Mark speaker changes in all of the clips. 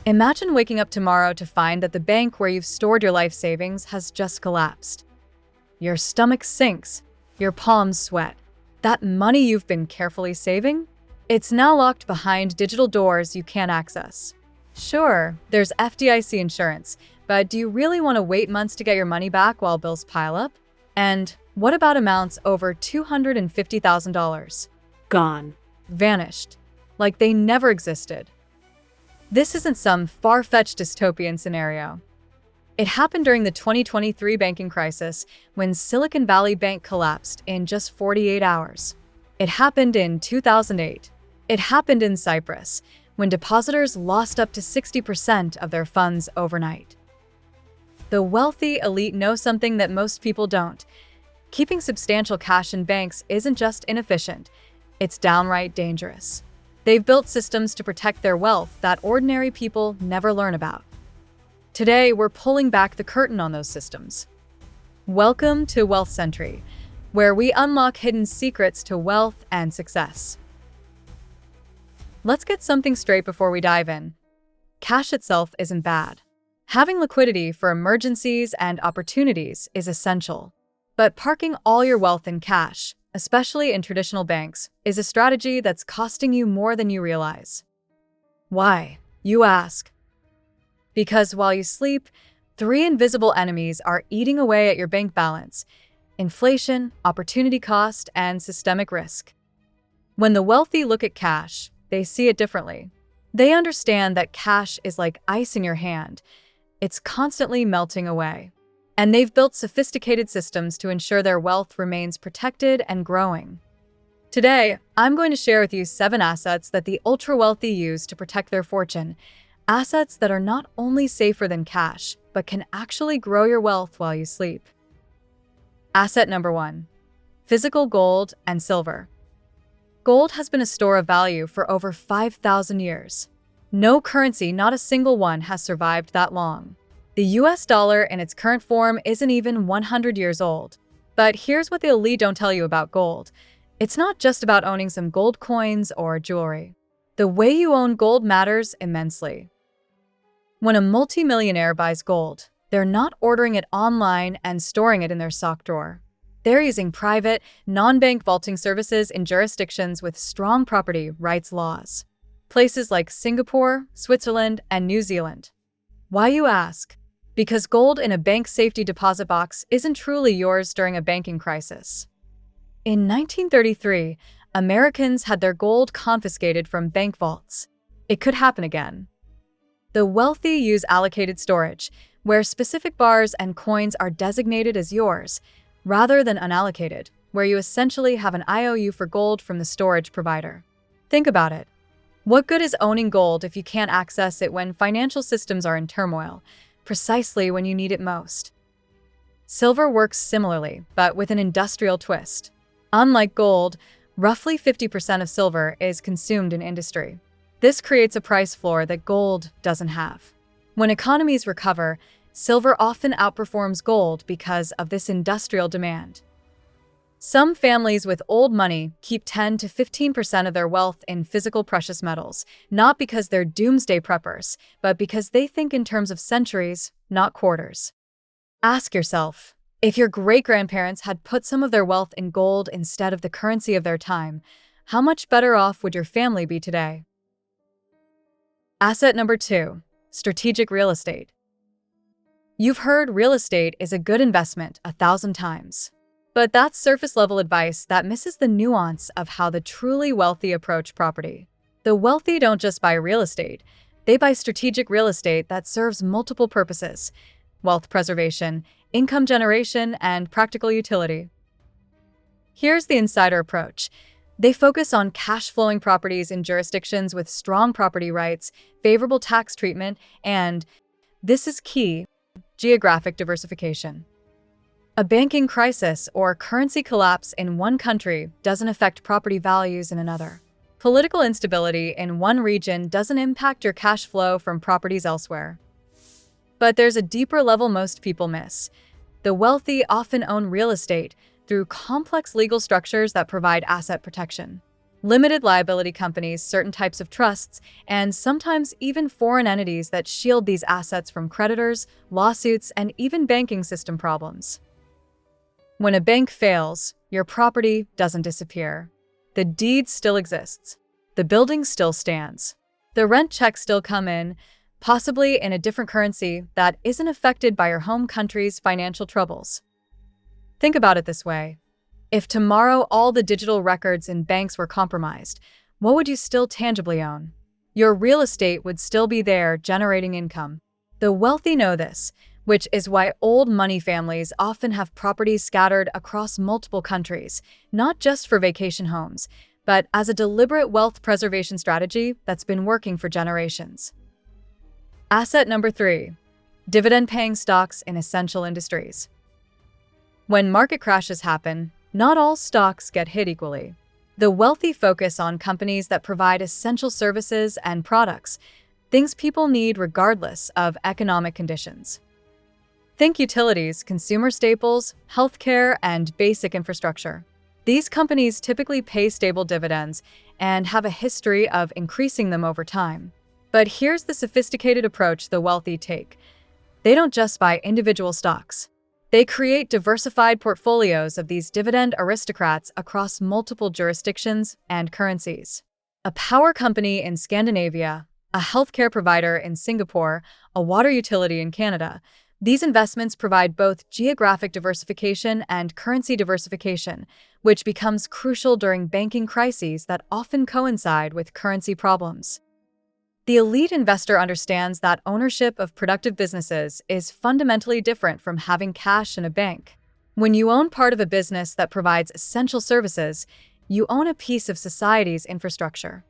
Speaker 1: Imagine waking up tomorrow to find that the bank where you've stored your life savings has just collapsed. Your stomach sinks, your palms sweat. That money you've been carefully saving? It's now locked behind digital doors you can't access. Sure, there's FDIC insurance, but do you really want to wait months to get your money back while bills pile up? And what about amounts over $250,000?
Speaker 2: Gone.
Speaker 1: Vanished, like they never existed. This isn't some far-fetched dystopian scenario. It happened during the 2023 banking crisis when Silicon Valley Bank collapsed in just 48 hours. It happened in 2008. It happened in Cyprus when depositors lost up to 60% of their funds overnight. The wealthy elite know something that most people don't. Keeping substantial cash in banks isn't just inefficient, it's downright dangerous. They've built systems to protect their wealth that ordinary people never learn about. Today, we're pulling back the curtain on those systems. Welcome to Wealth Sentry, where we unlock hidden secrets to wealth and success. Let's get something straight before we dive in. Cash itself isn't bad. Having liquidity for emergencies and opportunities is essential. But parking all your wealth in cash, especially in traditional banks, is a strategy that's costing you more than you realize. Why, you ask? Because while you sleep, three invisible enemies are eating away at your bank balance: inflation, opportunity cost, and systemic risk. When the wealthy look at cash, they see it differently. They understand that cash is like ice in your hand. It's constantly melting away. And they've built sophisticated systems to ensure their wealth remains protected and growing. Today, I'm going to share with you 7 assets that the ultra-wealthy use to protect their fortune. Assets that are not only safer than cash, but can actually grow your wealth while you sleep. Asset number 1. Physical gold and silver. Gold has been a store of value for over 5,000 years. No currency, not a single one, has survived that long. The US dollar in its current form isn't even 100 years old. But here's what the elite don't tell you about gold. It's not just about owning some gold coins or jewelry. The way you own gold matters immensely. When a multimillionaire buys gold, they're not ordering it online and storing it in their sock drawer. They're using private, non-bank vaulting services in jurisdictions with strong property rights laws. Places like Singapore, Switzerland, and New Zealand. Why, you ask? Because gold in a bank safety deposit box isn't truly yours during a banking crisis. In 1933, Americans had their gold confiscated from bank vaults. It could happen again. The wealthy use allocated storage, where specific bars and coins are designated as yours, rather than unallocated, where you essentially have an IOU for gold from the storage provider. Think about it. What good is owning gold if you can't access it when financial systems are in turmoil, precisely when you need it most? Silver works similarly, but with an industrial twist. Unlike gold, roughly 50% of silver is consumed in industry. This creates a price floor that gold doesn't have. When economies recover, silver often outperforms gold because of this industrial demand. Some families with old money keep 10 to 15% of their wealth in physical precious metals, not because they're doomsday preppers, but because they think in terms of centuries, not quarters. Ask yourself, if your great-grandparents had put some of their wealth in gold instead of the currency of their time, how much better off would your family be today? Asset number 2, strategic real estate. You've heard real estate is a good investment 1,000 times. But that's surface-level advice that misses the nuance of how the truly wealthy approach property. The wealthy don't just buy real estate, they buy strategic real estate that serves multiple purposes: wealth preservation, income generation, and practical utility. Here's the insider approach. They focus on cash-flowing properties in jurisdictions with strong property rights, favorable tax treatment, and, this is key, geographic diversification. A banking crisis or currency collapse in one country doesn't affect property values in another. Political instability in one region doesn't impact your cash flow from properties elsewhere. But there's a deeper level most people miss. The wealthy often own real estate through complex legal structures that provide asset protection. limited liability companies, certain types of trusts, and sometimes even foreign entities that shield these assets from creditors, lawsuits, and even banking system problems. When a bank fails, your property doesn't disappear. The deed still exists. The building still stands. The rent checks still come in, possibly in a different currency that isn't affected by your home country's financial troubles. Think about it this way. If tomorrow all the digital records in banks were compromised, what would you still tangibly own? Your real estate would still be there, generating income. The wealthy know this, which is why old money families often have properties scattered across multiple countries, not just for vacation homes, but as a deliberate wealth preservation strategy that's been working for generations. Asset number 3, dividend-paying stocks in essential industries. When market crashes happen, not all stocks get hit equally. The wealthy focus on companies that provide essential services and products, things people need regardless of economic conditions. Think utilities, consumer staples, healthcare, and basic infrastructure. These companies typically pay stable dividends and have a history of increasing them over time. But here's the sophisticated approach the wealthy take. They don't just buy individual stocks. They create diversified portfolios of these dividend aristocrats across multiple jurisdictions and currencies. A power company in Scandinavia, a healthcare provider in Singapore, a water utility in Canada. These investments provide both geographic diversification and currency diversification, which becomes crucial during banking crises that often coincide with currency problems. The elite investor understands that ownership of productive businesses is fundamentally different from having cash in a bank. When you own part of a business that provides essential services, you own a piece of society's infrastructure.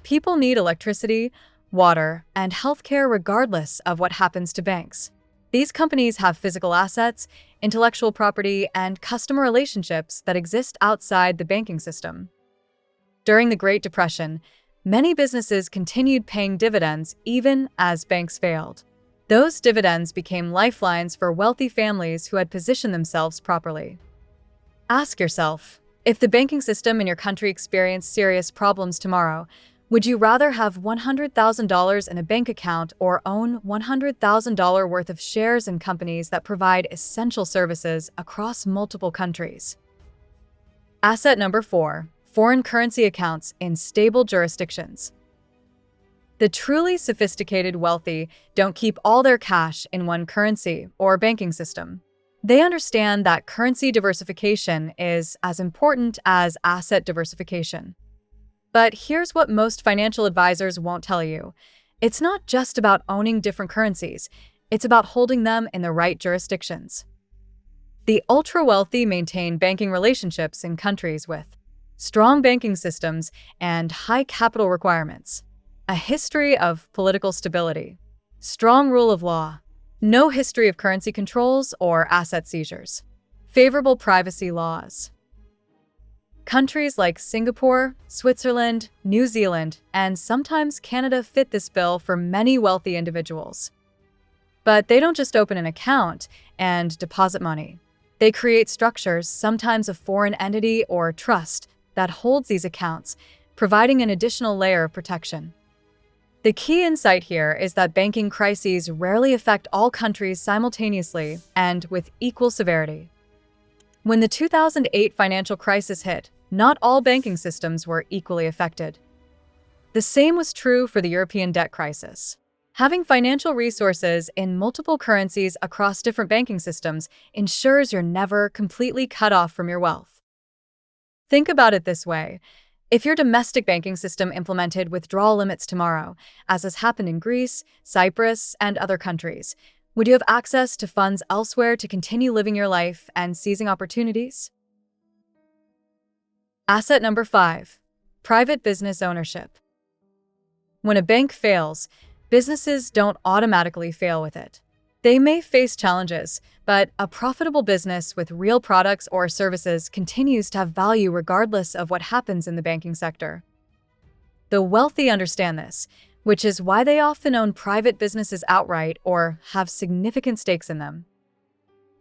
Speaker 1: People need electricity, water, and healthcare regardless of what happens to banks. These companies have physical assets, intellectual property, and customer relationships that exist outside the banking system. During the Great Depression, many businesses continued paying dividends even as banks failed. Those dividends became lifelines for wealthy families who had positioned themselves properly. Ask yourself, if the banking system in your country experienced serious problems tomorrow, would you rather have $100,000 in a bank account or own $100,000 worth of shares in companies that provide essential services across multiple countries? Asset number 4. Foreign currency accounts in stable jurisdictions. The truly sophisticated wealthy don't keep all their cash in one currency or banking system. They understand that currency diversification is as important as asset diversification. But here's what most financial advisors won't tell you. It's not just about owning different currencies, it's about holding them in the right jurisdictions. The ultra-wealthy maintain banking relationships in countries with strong banking systems and high capital requirements, a history of political stability, strong rule of law, no history of currency controls or asset seizures, favorable privacy laws. Countries like Singapore, Switzerland, New Zealand, and sometimes Canada fit this bill for many wealthy individuals. But they don't just open an account and deposit money. They create structures, sometimes a foreign entity or trust, that holds these accounts, providing an additional layer of protection. The key insight here is that banking crises rarely affect all countries simultaneously and with equal severity. When the 2008 financial crisis hit, not all banking systems were equally affected. The same was true for the European debt crisis. Having financial resources in multiple currencies across different banking systems ensures you're never completely cut off from your wealth. Think about it this way. If your domestic banking system implemented withdrawal limits tomorrow, as has happened in Greece, Cyprus, and other countries, would you have access to funds elsewhere to continue living your life and seizing opportunities? Asset number 5. Private business ownership. When a bank fails, businesses don't automatically fail with it. They may face challenges, but a profitable business with real products or services continues to have value regardless of what happens in the banking sector. The wealthy understand this, which is why they often own private businesses outright or have significant stakes in them.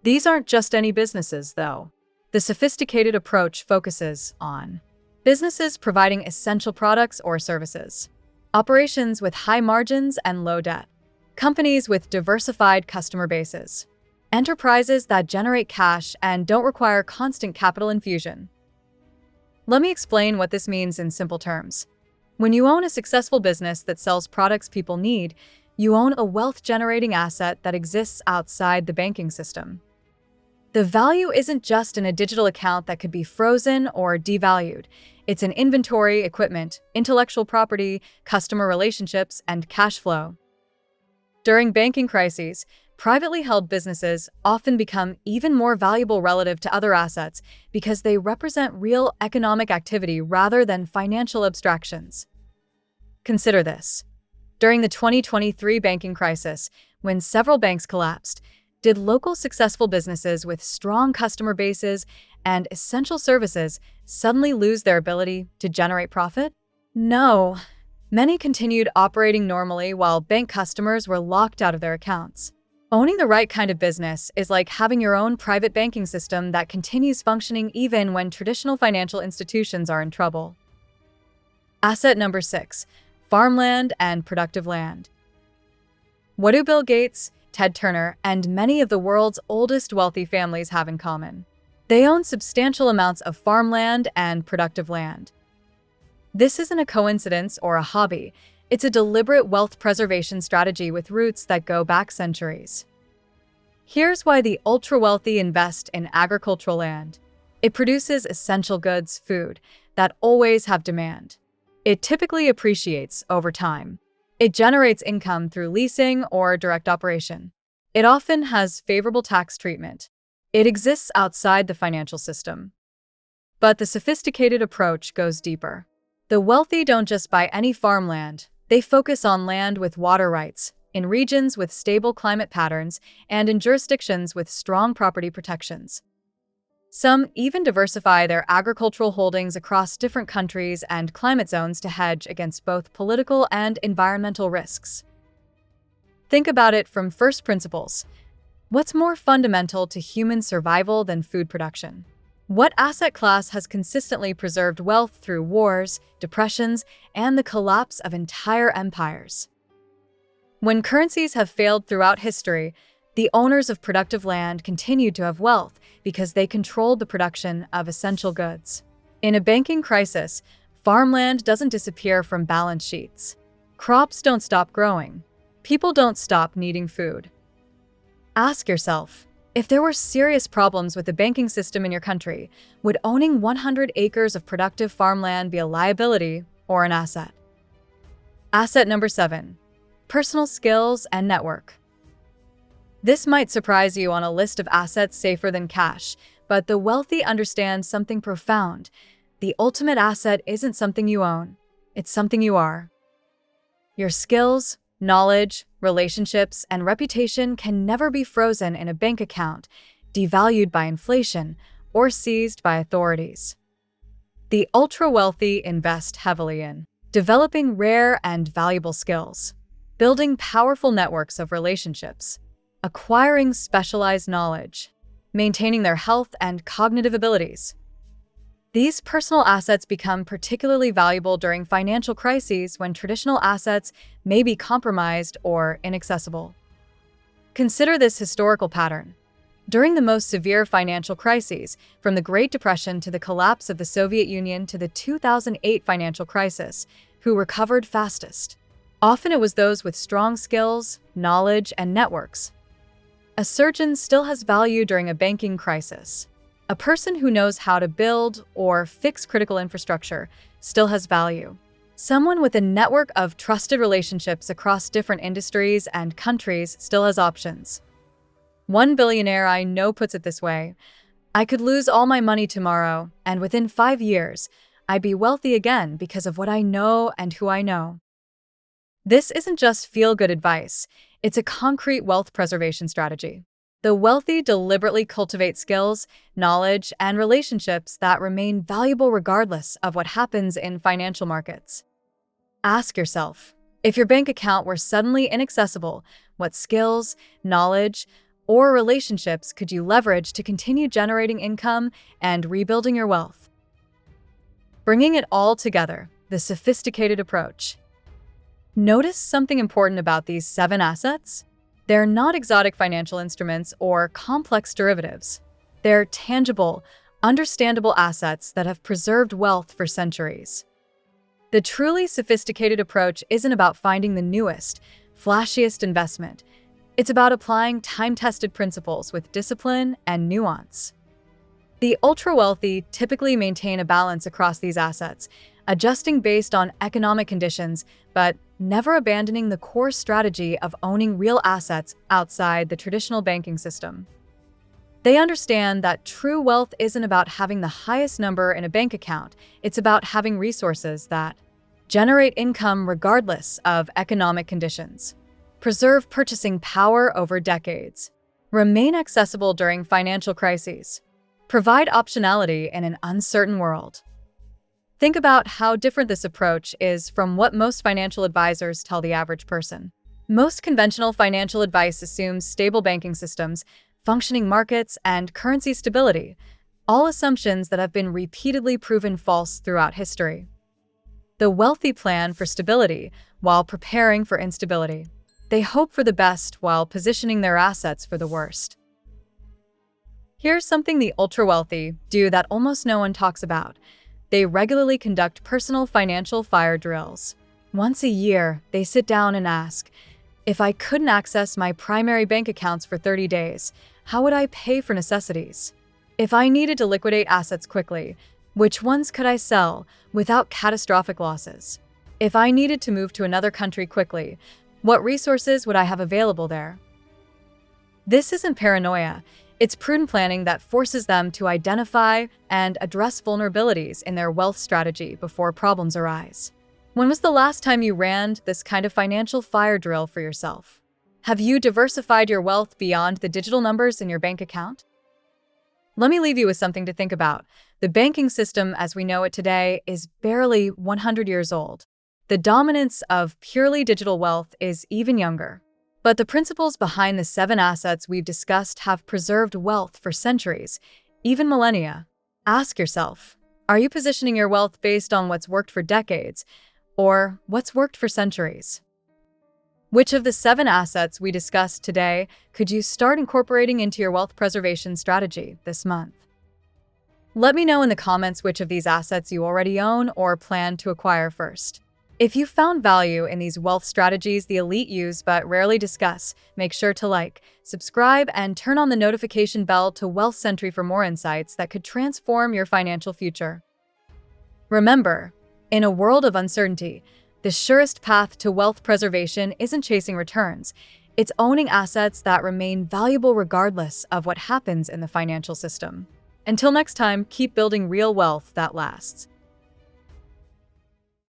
Speaker 1: These aren't just any businesses, though. The sophisticated approach focuses on Businesses providing essential products or services. Operations with high margins and low debt. Companies with diversified customer bases. Enterprises that generate cash and don't require constant capital infusion. Let me explain what this means in simple terms. When you own a successful business that sells products people need, you own a wealth-generating asset that exists outside the banking system. The value isn't just in a digital account that could be frozen or devalued. It's in inventory, equipment, intellectual property, customer relationships, and cash flow. During banking crises, privately held businesses often become even more valuable relative to other assets because they represent real economic activity rather than financial abstractions. Consider this. During the 2023 banking crisis, when several banks collapsed, did local successful businesses with strong customer bases and essential services suddenly lose their ability to generate profit? No. Many continued operating normally while bank customers were locked out of their accounts. Owning the right kind of business is like having your own private banking system that continues functioning even when traditional financial institutions are in trouble. Asset number 6, farmland and productive land. What do Bill Gates, Ted Turner, and many of the world's oldest wealthy families have in common? They own substantial amounts of farmland and productive land. This isn't a coincidence or a hobby. It's a deliberate wealth preservation strategy with roots that go back centuries. Here's why the ultra-wealthy invest in agricultural land. It produces essential goods, food, that always have demand. It typically appreciates over time. It generates income through leasing or direct operation. It often has favorable tax treatment. It exists outside the financial system. But the sophisticated approach goes deeper. The wealthy don't just buy any farmland. They focus on land with water rights, in regions with stable climate patterns, and in jurisdictions with strong property protections. Some even diversify their agricultural holdings across different countries and climate zones to hedge against both political and environmental risks. Think about it from first principles. What's more fundamental to human survival than food production? What asset class has consistently preserved wealth through wars, depressions, and the collapse of entire empires? When currencies have failed throughout history, the owners of productive land continued to have wealth because they controlled the production of essential goods. In a banking crisis, farmland doesn't disappear from balance sheets. Crops don't stop growing. People don't stop needing food. Ask yourself, if there were serious problems with the banking system in your country, would owning 100 acres of productive farmland be a liability or an asset? Asset number 7, personal skills and network. This might surprise you on a list of assets safer than cash, but the wealthy understand something profound. The ultimate asset isn't something you own, it's something you are. Your skills, knowledge, relationships, and reputation can never be frozen in a bank account, devalued by inflation, or seized by authorities. The ultra-wealthy invest heavily in developing rare and valuable skills, building powerful networks of relationships, acquiring specialized knowledge, maintaining their health and cognitive abilities. These personal assets become particularly valuable during financial crises when traditional assets may be compromised or inaccessible. Consider this historical pattern. During the most severe financial crises, from the Great Depression to the collapse of the Soviet Union to the 2008 financial crisis, who recovered fastest? Often it was those with strong skills, knowledge, and networks. A surgeon still has value during a banking crisis. A person who knows how to build or fix critical infrastructure still has value. Someone with a network of trusted relationships across different industries and countries still has options. One billionaire I know puts it this way: I could lose all my money tomorrow, and within 5 years, I'd be wealthy again because of what I know and who I know. This isn't just feel-good advice, it's a concrete wealth preservation strategy. The wealthy deliberately cultivate skills, knowledge, and relationships that remain valuable regardless of what happens in financial markets. Ask yourself, if your bank account were suddenly inaccessible, what skills, knowledge, or relationships could you leverage to continue generating income and rebuilding your wealth? Bringing it all together, the sophisticated approach. Notice something important about these 7 assets? They're not exotic financial instruments or complex derivatives. They're tangible, understandable assets that have preserved wealth for centuries. The truly sophisticated approach isn't about finding the newest, flashiest investment. It's about applying time-tested principles with discipline and nuance. The ultra-wealthy typically maintain a balance across these assets, adjusting based on economic conditions, but never abandoning the core strategy of owning real assets outside the traditional banking system. They understand that true wealth isn't about having the highest number in a bank account, it's about having resources that generate income regardless of economic conditions, preserve purchasing power over decades, remain accessible during financial crises, provide optionality in an uncertain world. Think about how different this approach is from what most financial advisors tell the average person. Most conventional financial advice assumes stable banking systems, functioning markets, and currency stability, all assumptions that have been repeatedly proven false throughout history. The wealthy plan for stability while preparing for instability. They hope for the best while positioning their assets for the worst. Here's something the ultra-wealthy do that almost no one talks about. They regularly conduct personal financial fire drills. Once a year, they sit down and ask, if I couldn't access my primary bank accounts for 30 days, how would I pay for necessities? If I needed to liquidate assets quickly, which ones could I sell without catastrophic losses? If I needed to move to another country quickly, what resources would I have available there? This isn't paranoia. It's prudent planning that forces them to identify and address vulnerabilities in their wealth strategy before problems arise. When was the last time you ran this kind of financial fire drill for yourself? Have you diversified your wealth beyond the digital numbers in your bank account? Let me leave you with something to think about. The banking system as we know it today is barely 100 years old. The dominance of purely digital wealth is even younger. But the principles behind the 7 assets we've discussed have preserved wealth for centuries, even millennia. Ask yourself, are you positioning your wealth based on what's worked for decades, or what's worked for centuries? Which of the 7 assets we discussed today could you start incorporating into your wealth preservation strategy this month? Let me know in the comments which of these assets you already own or plan to acquire first. If you found value in these wealth strategies the elite use but rarely discuss, make sure to like, subscribe, and turn on the notification bell to Wealth Sentry for more insights that could transform your financial future. Remember, in a world of uncertainty, the surest path to wealth preservation isn't chasing returns. It's owning assets that remain valuable regardless of what happens in the financial system. Until next time, keep building real wealth that lasts.